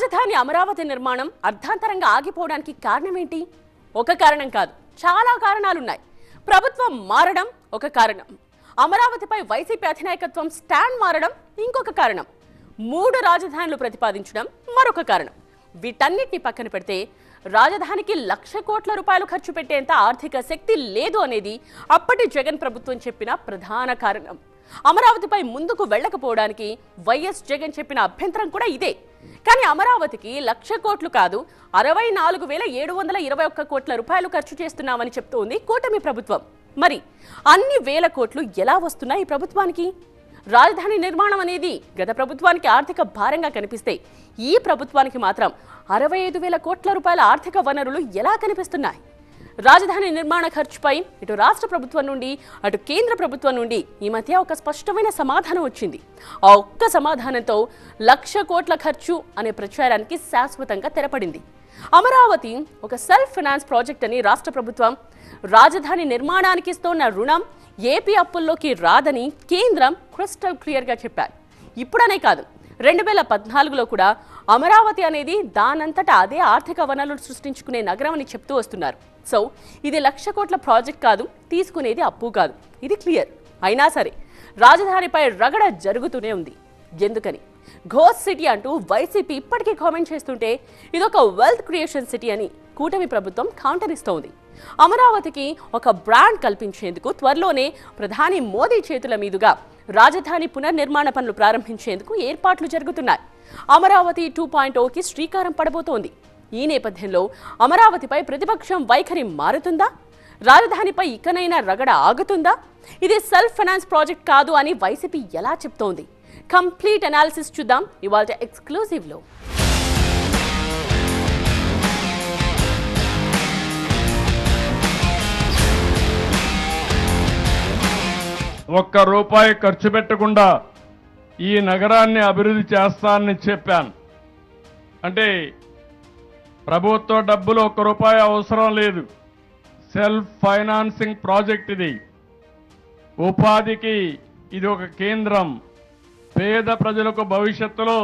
రాజధాని అమరావతి నిర్మాణం అర్ధాంతరంగా ఆగిపోవడానికి కారణం ఏంటి? ఒక కారణం కాదు, చాలా కారణాలున్నాయి. ప్రభుత్వం మారడం ఒక కారణం, అమరావతిపై వైసీపీ అధినాయకత్వం స్టాండ్ మారడం ఇంకొక కారణం, 3 రాజధానులు ప్రతిపాదించడం మరొక కారణం. వీటన్నిటిని పక్కన పెడితే రాజధానికి 1,00,000 కోట్ల రూపాయలు ఖర్చు పెట్టేంత ఆర్థిక శక్తి లేదు అనేది అప్పటి జగన్ ప్రభుత్వం చెప్పిన ప్రధాన కారణం. అమరావతిపై ముందుకు వెళ్లకపోవడానికి వైఎస్ జగన్ చెప్పిన అభ్యంతరం కూడా ఇదే. కానీ అమరావతికి 1,00,000 కోట్లు కాదు, 64,721 కోట్ల రూపాయలు ఖర్చు చేస్తున్నామని చెప్తోంది కూటమి ప్రభుత్వం. మరి అన్ని వేల కోట్లు ఎలా వస్తున్నాయి ఈ ప్రభుత్వానికి? రాజధాని నిర్మాణం అనేది గత ప్రభుత్వానికి ఆర్థిక భారంగా కనిపిస్తే ఈ ప్రభుత్వానికి మాత్రం 65,000 కోట్ల రూపాయల ఆర్థిక వనరులు ఎలా కనిపిస్తున్నాయి? రాజధాని నిర్మాణ ఖర్చుపై ఇటు రాష్ట్ర ప్రభుత్వం నుండి అటు కేంద్ర ప్రభుత్వం నుండి ఈ మధ్య ఒక స్పష్టమైన సమాధానం వచ్చింది. ఆ ఒక్క సమాధానంతో 1,00,000 కోట్ల ఖర్చు అనే ప్రచారానికి శాశ్వతంగా తెరపడింది. అమరావతి ఒక సెల్ఫ్ ఫైనాన్స్ ప్రాజెక్ట్ అని రాష్ట్ర ప్రభుత్వం, రాజధాని నిర్మాణానికి ఇస్తున్న రుణం ఏపీ అప్పుల్లోకి రాదని కేంద్రం క్రిస్టల్ క్లియర్గా చెప్పారు. ఇప్పుడనే కాదు, 2014లో కూడా అమరావతి అనేది దానంతటా అదే ఆర్థిక వనరులు సృష్టించుకునే నగరం అని చెప్తూ వస్తున్నారు. సో ఇది 1,00,000 కోట్ల ప్రాజెక్ట్ కాదు, తీసుకునేది అప్పు కాదు, ఇది క్లియర్. అయినా సరే రాజధానిపై రగడ జరుగుతూనే ఉంది. ఎందుకని? ఘోస్ట్ సిటీ అంటూ వైసీపీ ఇప్పటికీ కామెంట్ చేస్తుంటే ఇదొక వెల్త్ క్రియేషన్ సిటీ అని కూటమి ప్రభుత్వం కౌంటర్ ఇస్తోంది. అమరావతికి ఒక బ్రాండ్ కల్పించేందుకు త్వరలోనే ప్రధాని మోదీ చేతుల మీదుగా రాజధాని పునర్నిర్మాణ పనులు ప్రారంభించేందుకు ఏర్పాట్లు జరుగుతున్నాయి. అమరావతి 2.0కి శ్రీకారం పడబోతోంది. ఈ నేపథ్యంలో అమరావతిపై ప్రతిపక్షం వైఖరి మారుతుందా? రాజధానిపై ఇకనైనా రగడ ఆగుతుందా? ఇది సెల్ఫ్ ఫైనాన్స్ ప్రాజెక్ట్ కాదు అని వైసీపీ ఎలా చెప్తోంది? కంప్లీట్ అనాలిసిస్ చూద్దాం ఇవాళ ఎక్స్క్లూజివ్లో. ఒక్క రూపాయి ఖర్చు పెట్టకుండా ఈ నగరాన్ని అభివృద్ధి చేస్తానని చెప్పాను. అంటే ప్రభుత్వ డబ్బులు 1 రూపాయి అవసరం లేదు. సెల్ఫ్ ఫైనాన్సింగ్ ప్రాజెక్ట్ ఇది. ఉపాధికి ఇది ఒక కేంద్రం. పేద ప్రజలకు భవిష్యత్తులో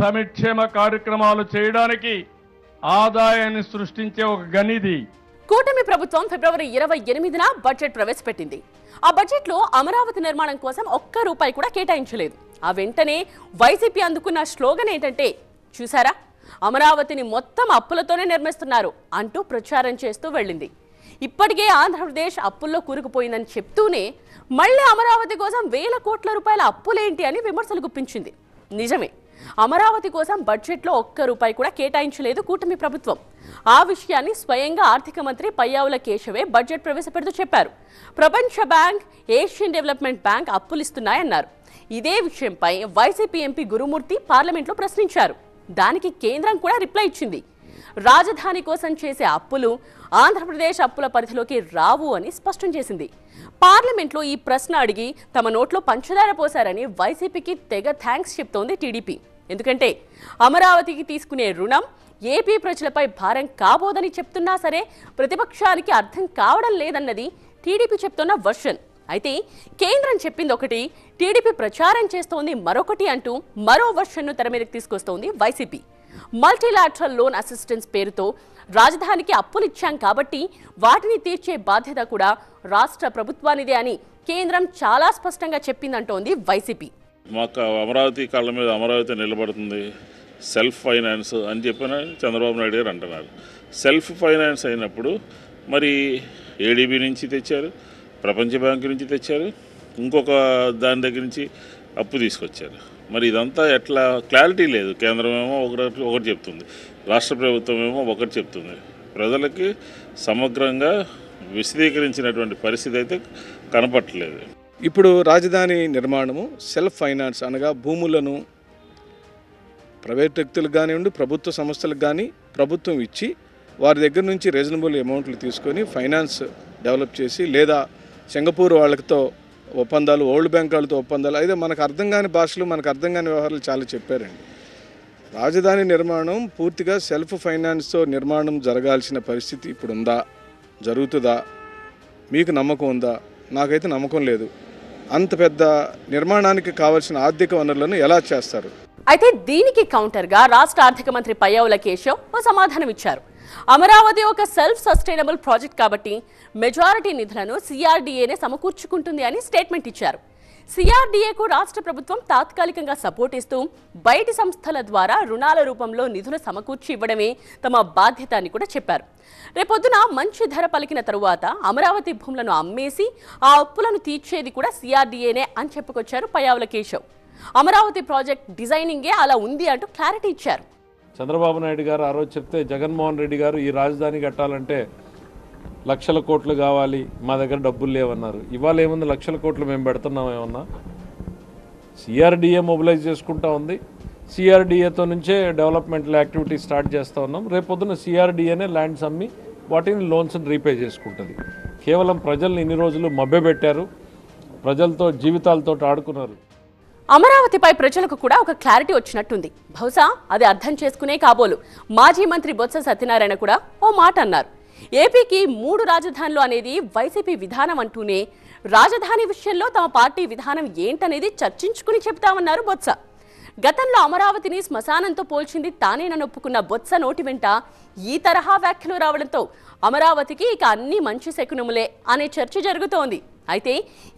సంక్షేమ కార్యక్రమాలు చేయడానికి ఆదాయాన్ని సృష్టించే ఒక గనిది. కూటమి ప్రభుత్వం ఫిబ్రవరి 28న బడ్జెట్ ప్రవేశపెట్టింది. ఆ బడ్జెట్లో అమరావతి నిర్మాణం కోసం 1 రూపాయి కూడా కేటాయించలేదు. ఆ వెంటనే వైసీపీ అందుకున్న స్లోగన్ ఏంటంటే, చూసారా, అమరావతిని మొత్తం అప్పులతోనే నిర్మిస్తున్నారు అంటూ ప్రచారం చేస్తూ వెళ్ళింది. ఇప్పటికే ఆంధ్రప్రదేశ్ అప్పుల్లో కూరుకుపోయిందని చెప్తూనే మళ్ళీ అమరావతి కోసం 1,000 కోట్ల రూపాయల అప్పులేంటి అని విమర్శలు గుప్పించింది. నిజమే, అమరావతి కోసం బడ్జెట్లో 1 రూపాయి కూడా కేటాయించలేదు కూటమి ప్రభుత్వం. ఆ విషయాన్ని స్వయంగా ఆర్థిక మంత్రి పయ్యావుల కేశవే బడ్జెట్ ప్రవేశపెడుతూ చెప్పారు. ప్రపంచ బ్యాంక్, ఏషియన్ డెవలప్మెంట్ బ్యాంక్ అప్పులిస్తున్నాయన్నారు. ఇదే విషయంపై వైసీపీ ఎంపీ గురుమూర్తి పార్లమెంట్లో ప్రశ్నించారు. దానికి కేంద్రం కూడా రిప్లై ఇచ్చింది. రాజధాని కోసం చేసే అప్పులు ఆంధ్రప్రదేశ్ అప్పుల పరిధిలోకి రావు అని స్పష్టం చేసింది. పార్లమెంట్లో ఈ ప్రశ్న అడిగి తమ నోట్లో పంచదార పోశారని వైసీపీకి తెగ థ్యాంక్స్ చెప్తోంది టీడీపీ. ఎందుకంటే అమరావతికి తీసుకునే రుణం ఏపీ ప్రజలపై భారం కాబోదని చెప్తున్నా సరే ప్రతిపక్షానికి అర్థం కావడం లేదన్నది టీడీపీ చెప్తున్న వర్షన్. అయితే కేంద్రం చెప్పింది ఒకటి, టీడీపీ ప్రచారం చేస్తోంది మరొకటి అంటూ మరో వర్షన్ను తెర మీదకి తీసుకొస్తోంది వైసీపీ. మల్టీలాటరల్ లోన్ అసిస్టెన్స్ పేరుతో రాజధానికి అప్పులు ఇచ్చాం కాబట్టి వాటిని తీర్చే బాధ్యత కూడా రాష్ట్ర ప్రభుత్వానిదే అని కేంద్రం చాలా స్పష్టంగా చెప్పిందంటోంది వైసీపీ. మాకు అమరావతి కాళ్ళ మీద అమరావతి నిలబడుతుంది, సెల్ఫ్ ఫైనాన్స్ అని చెప్పిన చంద్రబాబు నాయుడు గారు అంటున్నారు. సెల్ఫ్ ఫైనాన్స్ అయినప్పుడు మరి ఏడీబీ నుంచి తెచ్చారు, ప్రపంచ బ్యాంకు నుంచి తెచ్చారు, ఇంకొక దాని దగ్గర నుంచి అప్పు తీసుకొచ్చారు. మరి ఇదంతా ఎట్లా క్లారిటీ లేదు. కేంద్రం ఏమో ఒకటి చెప్తుంది, రాష్ట్ర ప్రభుత్వం ఏమో ఒకటి చెప్తుంది. ప్రజలకి సమగ్రంగా విశదీకరించినటువంటి పరిస్థితి అయితే కనపట్టలేదు. ఇప్పుడు రాజధాని నిర్మాణము సెల్ఫ్ ఫైనాన్స్ అనగా భూములను ప్రైవేట్ వ్యక్తులకు కానివ్వండి, ప్రభుత్వ సంస్థలకు కానీ ప్రభుత్వం ఇచ్చి వారి దగ్గర నుంచి రీజనబుల్ అమౌంట్లు తీసుకొని ఫైనాన్స్ డెవలప్ చేసి, లేదా సింగపూర్ వాళ్ళతో ఒప్పందాలు, వరల్డ్ బ్యాంక్ వాళ్ళతో ఒప్పందాలు, అయితే మనకు అర్థం కాని భాషలు, మనకు అర్థం కాని వ్యవహారాలు చాలా చెప్పారండి. రాజధాని నిర్మాణం పూర్తిగా సెల్ఫ్ ఫైనాన్స్తో నిర్మాణం జరగాల్సిన పరిస్థితి ఇప్పుడు ఉందా, జరుగుతుందా? మీకు నమ్మకం ఉందా? నాకైతే నమ్మకం లేదు. అంత పెద్ద నిర్మాణానికి కావాల్సిన ఆర్థిక వనరులను ఎలా చేస్తారు? అయితే దీనికి కౌంటర్గా రాష్ట్ర ఆర్థిక మంత్రి పయ్యావుల కేశవ్ ఓ సమాధానం ఇచ్చారు. అమరావతి ఒక సెల్ఫ్ సస్టైనబుల్ ప్రాజెక్ట్ కాబట్టి మెజారిటీ నిధులను సిఆర్డీఏనే సమకూర్చుకుంటుంది అని స్టేట్మెంట్ ఇచ్చారు. సిఆర్డీఏకు రాష్ట్ర ప్రభుత్వం తాత్కాలికంగా సపోర్ట్ ఇస్తూ బయటి సంస్థల ద్వారా రుణాల రూపంలో నిధులు సమకూర్చి ఇవ్వడమే తమ బాధ్యత అని కూడా చెప్పారు. రేపొద్దున మంచి ధర పలికిన తరువాత అమరావతి భూములను అమ్మేసి ఆ అప్పులను తీర్చేది కూడా సిఆర్డీఏనే అని చెప్పుకొచ్చారు పయ్యావుల కేశవ్. అమరావతి ప్రాజెక్ట్ డిజైనింగే అలా ఉంది అంటూ క్లారిటీ ఇచ్చారు. చంద్రబాబు నాయుడు గారు ఆ రోజు చెప్తే జగన్మోహన్ రెడ్డి గారు ఈ రాజధాని కట్టాలంటే లక్షల కోట్లు కావాలి, మా దగ్గర డబ్బులు లేవన్నారు. ఇవాళ ఏముంది, లక్షల కోట్లు మేము పెడుతున్నాం ఏమన్నా? సిఆర్డీఏ మొబిలైజ్ చేసుకుంటా ఉంది. సిఆర్డీఏతో నుంచే డెవలప్మెంటల్ యాక్టివిటీ స్టార్ట్ చేస్తూ ఉన్నాం. రేపొద్దున సిఆర్డీఏనే ల్యాండ్స్ అమ్మి వాటిని లోన్స్ని రీపే చేసుకుంటుంది. కేవలం ప్రజల్ని ఇన్ని రోజులు మభ్యపెట్టారు, ప్రజలతో జీవితాలతో ఆడుకున్నారు. అమరావతిపై ప్రజలకు కూడా ఒక క్లారిటీ వచ్చినట్టుంది. బహుశా అది అర్థం చేసుకునే కాబోలు మాజీ మంత్రి బొత్స సత్యనారాయణ కూడా ఓ మాట అన్నారు. ఏపీకి 3 రాజధానులు అనేది వైసీపీ విధానం అంటూనే రాజధాని విషయంలో తమ పార్టీ విధానం ఏంటనేది చర్చించుకుని చెప్తామన్నారు బొత్స. గతంలో అమరావతిని శ్మశానంతో పోల్చింది తానేనని ఒప్పుకున్న బొత్స నోటి వెంట ఈ తరహా వ్యాఖ్యలు రావడంతో అమరావతికి ఇక అన్ని మంచి శకునములే అనే చర్చ జరుగుతోంది. అయితే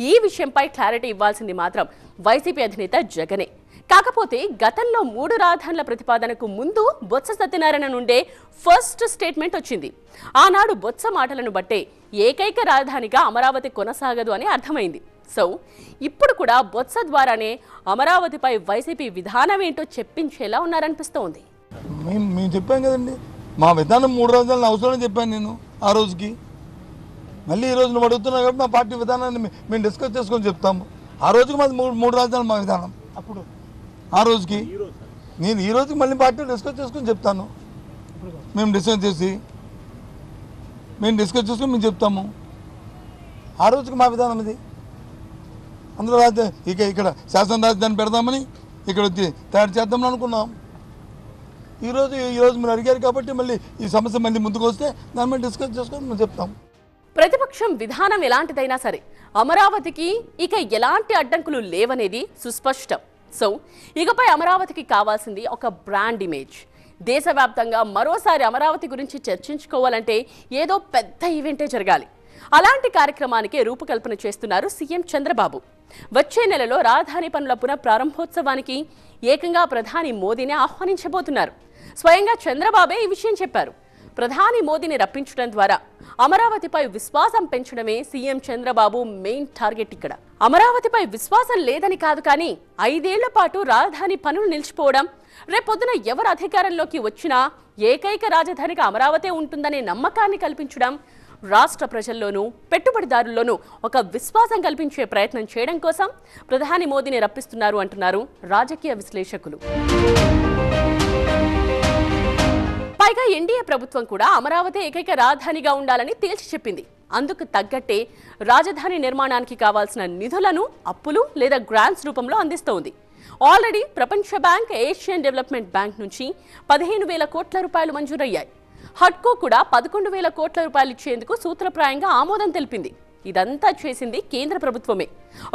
ఈ విషయంపై క్లారిటీ ఇవ్వాల్సింది మాత్రం వైసీపీ అధినేత జగనే. కాకపోతే గతంలో 3 రాజధానుల ప్రతిపాదనకు ముందు బొత్స సత్యనారాయణ నుండే ఫస్ట్ స్టేట్మెంట్ వచ్చింది. ఆనాడు బొత్స మాటలను బట్టే ఏకైక రాజధానిగా అమరావతి కొనసాగదు అని అర్థమైంది. సో ఇప్పుడు కూడా బొత్స ద్వారానే అమరావతిపై వైసీపీ విధానం ఏంటో చెప్పించేలా ఉన్నారనిపిస్తోంది. మేము చెప్పాం కదండి, మా విధానం 3 రాజధానులు అవసరం చెప్పాను నేను ఆ రోజుకి. మళ్ళీ ఈ రోజు నువ్వు అడుగుతున్నావు కాబట్టి మా పార్టీ విధానాన్ని మేము డిస్కస్ చేసుకొని చెప్తాము. ఆ రోజుకి మాది 3 రాజధానులు మా విధానం. అప్పుడు ఆ రోజుకి నేను ఈ రోజుకి మళ్ళీ పార్టీ డిస్కస్ చేసుకొని చెప్తాను. మేము డిస్కస్ చేసుకొని మేము చెప్తాము. ఆ రోజుకి మా విధానం ఇది. అందులో ఇక్కడ శాసన రాజధాని పెడదామని ఇక్కడ వచ్చి తయారు చేద్దామని అనుకున్నాం. ఈరోజు మీరు అడిగారు కాబట్టి మళ్ళీ ఈ సమస్య మళ్ళీ ముందుకు వస్తే దాని మీద డిస్కస్ చేసుకొని మేము చెప్తాం. ప్రతిపక్షం విధానం ఎలాంటిదైనా సరే అమరావతికి ఇక ఎలాంటి అడ్డంకులు లేవనేది సుస్పష్టం. సో ఇకపై అమరావతికి కావాల్సింది ఒక బ్రాండ్ ఇమేజ్. దేశవ్యాప్తంగా మరోసారి అమరావతి గురించి చర్చించుకోవాలంటే ఏదో పెద్ద ఈవెంటే జరగాలి. అలాంటి కార్యక్రమానికే రూపకల్పన చేస్తున్నారు సీఎం చంద్రబాబు. వచ్చే నెలలో రాజధాని పనుల పునఃప్రారంభోత్సవానికి ఏకంగా ప్రధాని మోదీని ఆహ్వానించబోతున్నారు. స్వయంగా చంద్రబాబే ఈ విషయం చెప్పారు. ప్రధాని మోదీని రప్పించడం ద్వారా అమరావతిపై విశ్వాసం పెంచడమే సీఎం చంద్రబాబు మెయిన్ టార్గెట్. ఇక్కడ అమరావతిపై విశ్వాసం లేదని కాదు, కానీ 5 ఏళ్ల పాటు రాజధాని పనులు నిలిచిపోవడం, రేపొద్దున ఎవరు అధికారంలోకి వచ్చినా ఏకైక రాజధానిగా అమరావతి ఉంటుందనే నమ్మకాన్ని కల్పించడం, రాష్ట్ర ప్రజల్లోనూ పెట్టుబడిదారుల్లోనూ ఒక విశ్వాసం కల్పించే ప్రయత్నం చేయడం కోసం ప్రధాని మోదీని రప్పిస్తున్నారు అంటున్నారు రాజకీయ విశ్లేషకులు. పైగా ఎన్డీఏ ప్రభుత్వం కూడా అమరావతి ఏకైక రాజధానిగా ఉండాలని తేల్చి చెప్పింది. అందుకు తగ్గట్టే రాజధాని నిర్మాణానికి కావాల్సిన నిధులను అప్పులు లేదా గ్రాంట్స్ రూపంలో అందిస్తోంది. ఆల్రెడీ ప్రపంచ బ్యాంక్, ఏషియన్ డెవలప్మెంట్ బ్యాంక్ నుంచి 15,000 కోట్ల రూపాయలు మంజూరయ్యాయి. హడ్కో కూడా 11,000 కోట్ల రూపాయలు ఇచ్చేందుకు సూత్రప్రాయంగా ఆమోదం తెలిపింది. ఇదంతా చేసింది కేంద్ర ప్రభుత్వమే.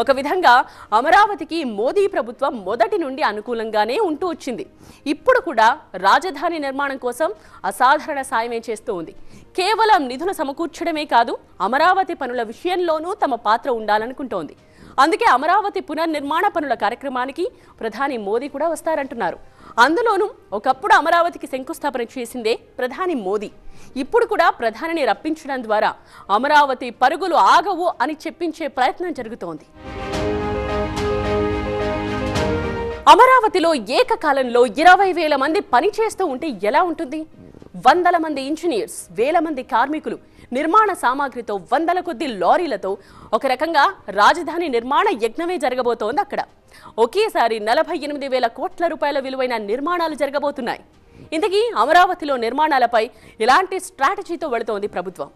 ఒక విధంగా అమరావతికి మోదీ ప్రభుత్వం మొదటి నుండి అనుకూలంగానే ఉంటూ వచ్చింది. ఇప్పుడు కూడా రాజధాని నిర్మాణం కోసం అసాధారణ సాయమే చేస్తూ ఉంది. కేవలం నిధులు సమకూర్చడమే కాదు, అమరావతి పనుల విషయంలోనూ తమ పాత్ర ఉండాలనుకుంటోంది. అందుకే అమరావతి పునర్నిర్మాణ పనుల కార్యక్రమానికి ప్రధాని మోదీ కూడా వస్తారంటున్నారు. అందులోనూ ఒకప్పుడు అమరావతికి శంకుస్థాపన చేసిందే ప్రధాని మోదీ. ఇప్పుడు కూడా ప్రధానిని రప్పించడం ద్వారా అమరావతి పరుగులు ఆగవు అని చెప్పించే ప్రయత్నం జరుగుతోంది. అమరావతిలో ఏకకాలంలో 20,000 మంది పనిచేస్తూ ఉంటే ఎలా ఉంటుంది? 100 మంది ఇంజనీర్స్, 1000 మంది కార్మికులు, నిర్మాణ సామాగ్రితో 100ల కొద్ది లారీలతో ఒక రకంగా రాజధాని నిర్మాణ యజ్ఞమే జరగబోతోంది. అక్కడ ఒకేసారి 48,000 కోట్ల రూపాయల విలువైన నిర్మాణాలు జరగబోతున్నాయి. ఇంతకీ అమరావతిలో నిర్మాణాలపై ఎలాంటి స్ట్రాటజీతో వెళుతోంది ప్రభుత్వం?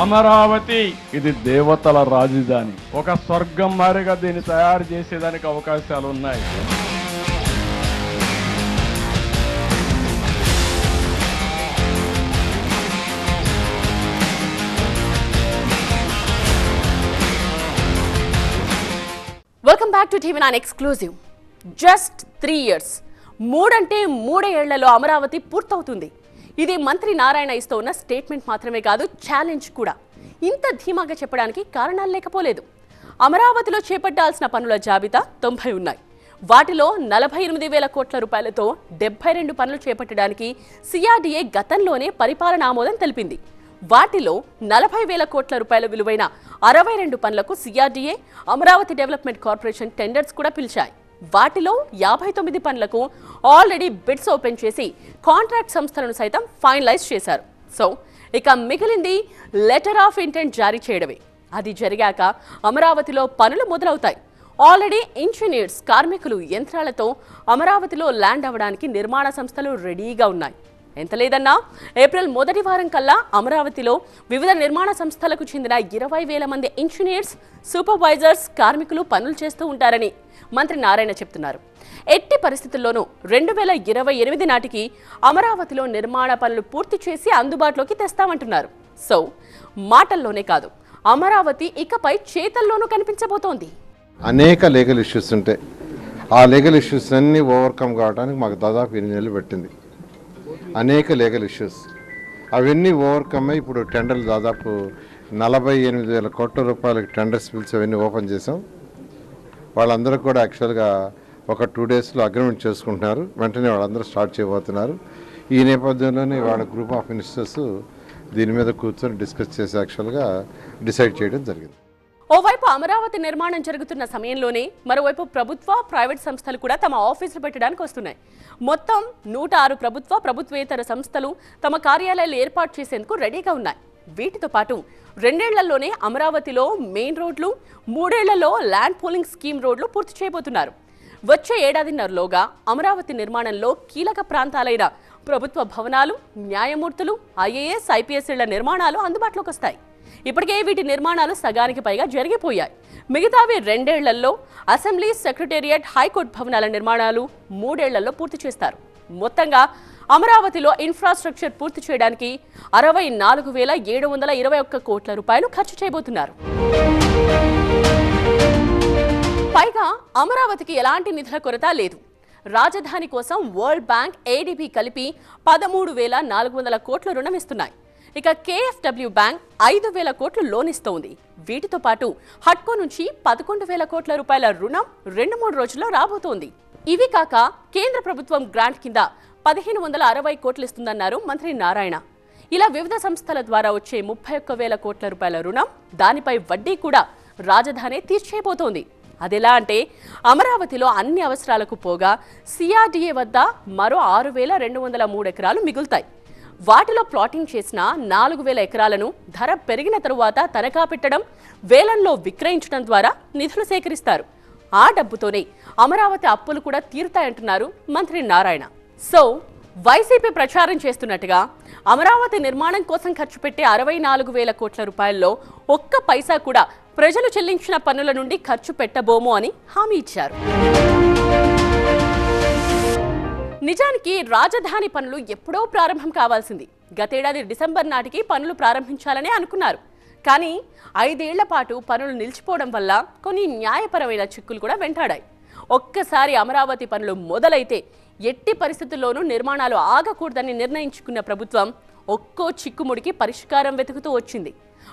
అమరావతి ఇది దేవతల రాజధాని. ఒక స్వర్గం మారిగా దీన్ని తయారు చేసేదానికి అవకాశాలు ఉన్నాయి. Welcome back to TV9 exclusive. Just 3 years. 3 అంటే 3 ఏళ్లలో అమరావతి పూర్తవుతుంది. ఇది మంత్రి నారాయణ ఇస్తూ ఉన్న స్టేట్మెంట్ మాత్రమే కాదు, ఛాలెంజ్ కూడా. ఇంత ధీమాగా చెప్పడానికి కారణాలు లేకపోలేదు. అమరావతిలో చేపట్టాల్సిన పనుల జాబితా 90 ఉన్నాయి. వాటిలో 48,000 కోట్ల రూపాయలతో 72 పనులు చేపట్టడానికి సిఆర్డీఏ గతంలోనే పరిపాలన ఆమోదం తెలిపింది. వాటిలో 40,000 కోట్ల రూపాయల విలువైన 62 పనులకు CRDA, Amaravati development corporation tenders కూడా పిలిచాయి. వాటిలో 59 పనులకు ఆల్రెడీ బిడ్స్ ఓపెన్ చేసి కాంట్రాక్ట్ సంస్థలను సైతం ఫైనలైజ్ చేశారు. సో ఇక మిగిలింది లెటర్ ఆఫ్ ఇంటెంట్ జారీ చేయడమే. అది జరిగాక అమరావతిలో పనులు మొదలవుతాయి. ఆల్రెడీ ఇంజనీర్స్, కార్మికులు, యంత్రాలతో అమరావతిలో ల్యాండ్ అవ్వడానికి నిర్మాణ సంస్థలు రెడీగా ఉన్నాయి. ఎంత లేదన్నా ఏప్రిల్ మొదటి వారం కల్లా అమరావతిలో వివిధ నిర్మాణ సంస్థలకు చెందిన 20,000 మంది ఇంజనీర్స్, సూపర్వైజర్స్, కార్మికులు పనులు చేస్తూ ఉంటారని మంత్రి నారాయణ చెప్తున్నారు. ఎట్టి పరిస్థితుల్లోనూ 2028 నాటికి అమరావతిలో నిర్మాణ పనులు పూర్తి చేసి అందుబాటులోకి తెస్తామంటున్నారు. సో మాటల్లోనే కాదు, అమరావతి ఇకపై చేతల్లోనూ కనిపించబోతోంది. అనేక లీగల్ ఇష్యూస్ ఉంటాయి. ఆ లీగల్ ఇష్యూస్ అన్నీ ఓవర్కమ్ కావడానికి మాకు దాదాపు 8 నెలలు పట్టింది. అనేక లీగల్ ఇష్యూస్ అవన్నీ ఓవర్కమ్ అయ్యి ఇప్పుడు టెండర్లు దాదాపు 48,000 కోట్ల రూపాయలకి టెండర్స్ పిలిచి అవన్నీ ఓపెన్ చేసాం. వాళ్ళందరూ కూడా యాక్చువల్గా ఒక 2 daysలో అగ్రిమెంట్ చేసుకుంటున్నారు. వెంటనే వాళ్ళందరూ స్టార్ట్ చేయబోతున్నారు. ఈ నేపథ్యంలోనే వాళ్ళ గ్రూప్ ఆఫ్ మినిస్టర్స్ దీని మీద కూర్చొని డిస్కస్ చేసి యాక్చువల్గా డిసైడ్ చేయడం జరిగింది. ఓవైపు అమరావతి నిర్మాణం జరుగుతున్న సమయంలోనే మరోవైపు ప్రభుత్వ, ప్రైవేట్ సంస్థలు కూడా తమ ఆఫీసులు పెట్టడానికి వస్తున్నాయి. మొత్తం 106 ప్రభుత్వ, ప్రభుత్వేతర సంస్థలు తమ కార్యాలయాలు ఏర్పాటు చేసేందుకు రెడీగా ఉన్నాయి. వీటితో పాటు 2 ఏళ్లలోనే అమరావతిలో మెయిన్ రోడ్లు, 3 ఏళ్లలో ల్యాండ్ పూలింగ్ స్కీమ్ రోడ్లు పూర్తి చేయబోతున్నారు. వచ్చే ఏడాదిన్నరలోగా అమరావతి నిర్మాణంలో కీలక ప్రాంతాలైన ప్రభుత్వ భవనాలు, న్యాయమూర్తులు, ఐఏఎస్, ఐపీఎస్ల నిర్మాణాలు అందుబాటులోకి వస్తాయి. ఇప్పటికే వీటి నిర్మాణాలు సగానికి పైగా జరిగిపోయాయి. మిగతావి 2 ఏళ్లలో అసెంబ్లీ, సెక్రటేరియట్, హైకోర్టు భవనాల నిర్మాణాలు 3 ఏళ్లలో పూర్తి చేస్తారు. మొత్తంగా అమరావతిలో ఇన్ఫ్రాస్ట్రక్చర్ పూర్తి చేయడానికి 64,721 కోట్ల రూపాయలు ఖర్చు చేయబోతున్నారు. పైగా అమరావతికి ఎలాంటి నిధుల కొరత లేదు. రాజధాని కోసం వరల్డ్ బ్యాంక్, ఏడీబీ కలిపి 13,400 కోట్ల రుణం ఇస్తున్నాయి. ఇక కేఎఫ్డబ్ల్యూ బ్యాంక్ 5,000 కోట్లు లోన్ ఇస్తోంది. వీటితో పాటు హట్కో నుంచి 11,000 కోట్ల రూపాయల రుణం 2-3 రోజుల్లో రాబోతోంది. ఇవి కాక కేంద్ర ప్రభుత్వం గ్రాంట్ కింద 1,560 కోట్లు ఇస్తుందన్నారు మంత్రి నారాయణ. ఇలా వివిధ సంస్థల ద్వారా వచ్చే 31,000 కోట్ల రూపాయల రుణం, దానిపై వడ్డీ కూడా రాజధాని తీర్చేయబోతోంది. అదెలా అంటే అమరావతిలో అన్ని అవసరాలకు పోగా సిఆర్డీఏ వద్ద మరో 6,203 ఎకరాలు మిగులుతాయి. వాటిలో ప్లాటింగ్ చేసిన 4,000 ఎకరాలను ధర పెరిగిన తరువాత తనఖా పెట్టడం, వేలంలో విక్రయించడం ద్వారా నిధులు సేకరిస్తారు. ఆ డబ్బుతోనే అమరావతి అప్పులు కూడా తీరుతాయంటున్నారు మంత్రి నారాయణ. సో వైసీపీ ప్రచారం చేస్తున్నట్టుగా అమరావతి నిర్మాణం కోసం ఖర్చు పెట్టే 64,000 కోట్ల రూపాయల్లో ఒక్క పైసా కూడా ప్రజలు చెల్లించిన పన్నుల నుండి ఖర్చు పెట్టబోము అని హామీ ఇచ్చారు. నిజానికి రాజధాని పనులు ఎప్పుడో ప్రారంభం కావాల్సింది. గతేడాది డిసెంబర్ నాటికి పనులు ప్రారంభించాలని అనుకున్నారు. కానీ 5 ఏళ్ల పాటు పనులు నిలిచిపోవడం వల్ల కొన్ని న్యాయపరమైన చిక్కులు కూడా వెంటాడాయి. ఒక్కసారి అమరావతి పనులు మొదలైతే ఎట్టి పరిస్థితుల్లోనూ నిర్మాణాలు ఆగకూడదని నిర్ణయించుకున్న ప్రభుత్వం ఒక్కో చిక్కుముడికి పరిష్కారం వెతుకుతూ వచ్చింది.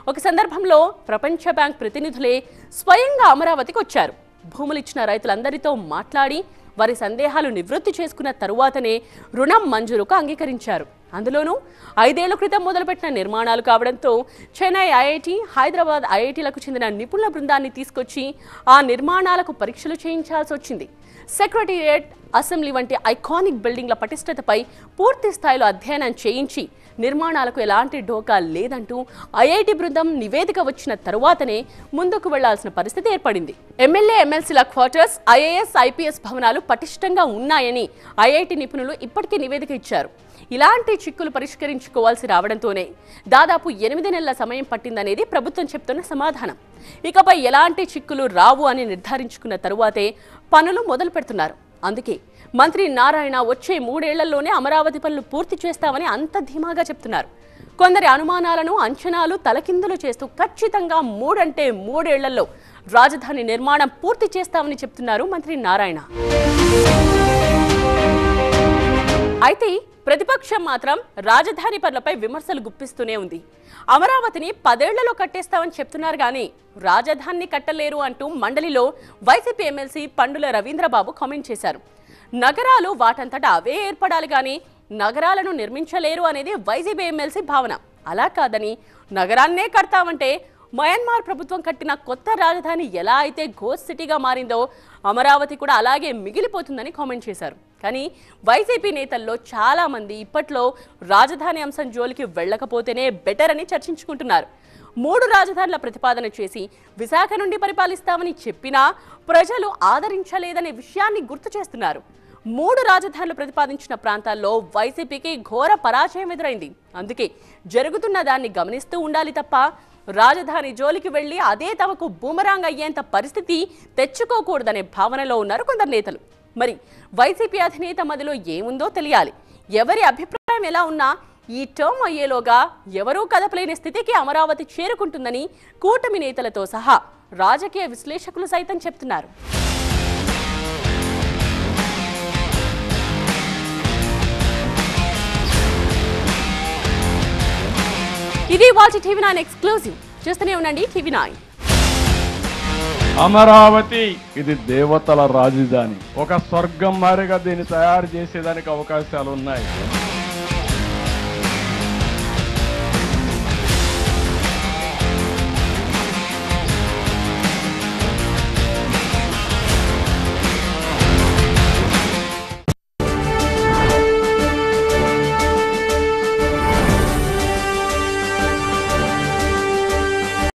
ఒక సందర్భంలో ప్రపంచ బ్యాంక్ ప్రతినిధులే స్వయంగా అమరావతికి వచ్చారు. భూములిచ్చిన రైతులందరితో మాట్లాడి వారి సందేహాలు నివృత్తి చేసుకున్న తరువాతనే రుణం మంజూరుకు అంగీకరించారు. అందులోనూ 5 ఏళ్ల క్రితం మొదలుపెట్టిన నిర్మాణాలు కావడంతో చెన్నై ఐఐటి, హైదరాబాద్ ఐఐటీలకు చెందిన నిపుణుల బృందాన్ని తీసుకొచ్చి ఆ నిర్మాణాలకు పరీక్షలు చేయించాల్సి వచ్చింది. సెక్రటేరియట్, అసెంబ్లీ వంటి ఐకానిక్ బిల్డింగ్ల పటిష్టతపై పూర్తి స్థాయిలో అధ్యయనం చేయించి నిర్మాణాలకు ఎలాంటి ఢోకా లేదంటూ ఐఐటి బృందం నివేదిక వచ్చిన తరువాతనే ముందుకు వెళ్లాల్సిన పరిస్థితి ఏర్పడింది. ఎమ్మెల్యే, ఎమ్మెల్సీల క్వార్టర్స్, ఐఏఎస్, ఐపీఎస్ భవనాలు పటిష్టంగా ఉన్నాయని ఐఐటి నిపుణులు ఇప్పటికే నివేదిక ఇచ్చారు. ఇలాంటి చిక్కులు పరిష్కరించుకోవాల్సి రావడంతోనే దాదాపు 8 నెలల సమయం పట్టిందనేది ప్రభుత్వం చెప్తున్న సమాధానం. ఇకపై ఎలాంటి చిక్కులు రావు అని నిర్ధారించుకున్న తరువాతే పనులు మొదలు పెడుతున్నారు. అందుకే మంత్రి నారాయణ వచ్చే 3 ఏళ్లలోనే అమరావతి పనులు పూర్తి చేస్తామని అంత ధీమాగా చెప్తున్నారు. కొందరి అనుమానాలను, అంచనాలు తలకిందులు చేస్తూ ఖచ్చితంగా 3 అంటే 3 ఏళ్లలో రాజధాని నిర్మాణం పూర్తి చేస్తామని చెప్తున్నారు మంత్రి నారాయణ. అయితే ప్రతిపక్షం మాత్రం రాజధాని పనులపై విమర్శలు గుప్పిస్తూనే ఉంది. అమరావతిని 10 ఏళ్లలో కట్టేస్తామని చెప్తున్నారు కానీ రాజధానిని కట్టలేరు అంటూ మండలిలో YCP MLC Pandula Ravindra Babu comment చేశారు. నగరాలు వాటంతటా అవే ఏర్పడాలి కానీ నగరాలను నిర్మించలేరు అనేది వైసీపీ ఎమ్మెల్సీ భావన. అలా కాదని నగరాన్నే కడతామంటే మయన్మార్ ప్రభుత్వం కట్టిన కొత్త రాజధాని ఎలా అయితే ఘోస్ట్ సిటీగా మారిందో అమరావతి కూడా అలాగే మిగిలిపోతుందని కామెంట్ చేశారు. కానీ వైసీపీ నేతల్లో చాలా మంది ఇప్పట్లో రాజధాని అంశం జోలికి వెళ్ళకపోతేనే బెటర్ అని చర్చించుకుంటున్నారు. 3 రాజధానుల ప్రతిపాదన చేసి విశాఖ నుండి పరిపాలిస్తామని చెప్పినా ప్రజలు ఆదరించలేదనే విషయాన్ని గుర్తు చేస్తున్నారు. 3 రాజధానులు ప్రతిపాదించిన ప్రాంతాల్లో వైసీపీకి ఘోర పరాజయం ఎదురైంది. అందుకే జరుగుతున్న దాన్ని గమనిస్తూ ఉండాలి తప్ప రాజధాని జోలికి వెళ్లి అదే తమకు బూమరాంగ్ అయ్యేంత పరిస్థితి తెచ్చుకోకూడదనే భావనలో ఉన్నారు కొందరు నేతలు. మరి వైసీపీ అధినేత మదిలో ఏముందో తెలియాలి. ఎవరి అభిప్రాయం ఎలా ఉన్నా ఈ టర్మ్ అయ్యేలోగా ఎవరూ కదపలేని స్థితికి అమరావతి చేరుకుంటుందని కూటమి నేతలతో సహా రాజకీయ విశ్లేషకులు సైతం చెప్తున్నారు. ఇది వాటి TV9 ఎక్స్క్లూజివ్. చూస్తూనే ఉండండి TV9. అమరావతి ఇది దేవతల రాజధాని. ఒక స్వర్గం మారిగా దీన్ని తయారు చేసేదానికి అవకాశాలు ఉన్నాయి.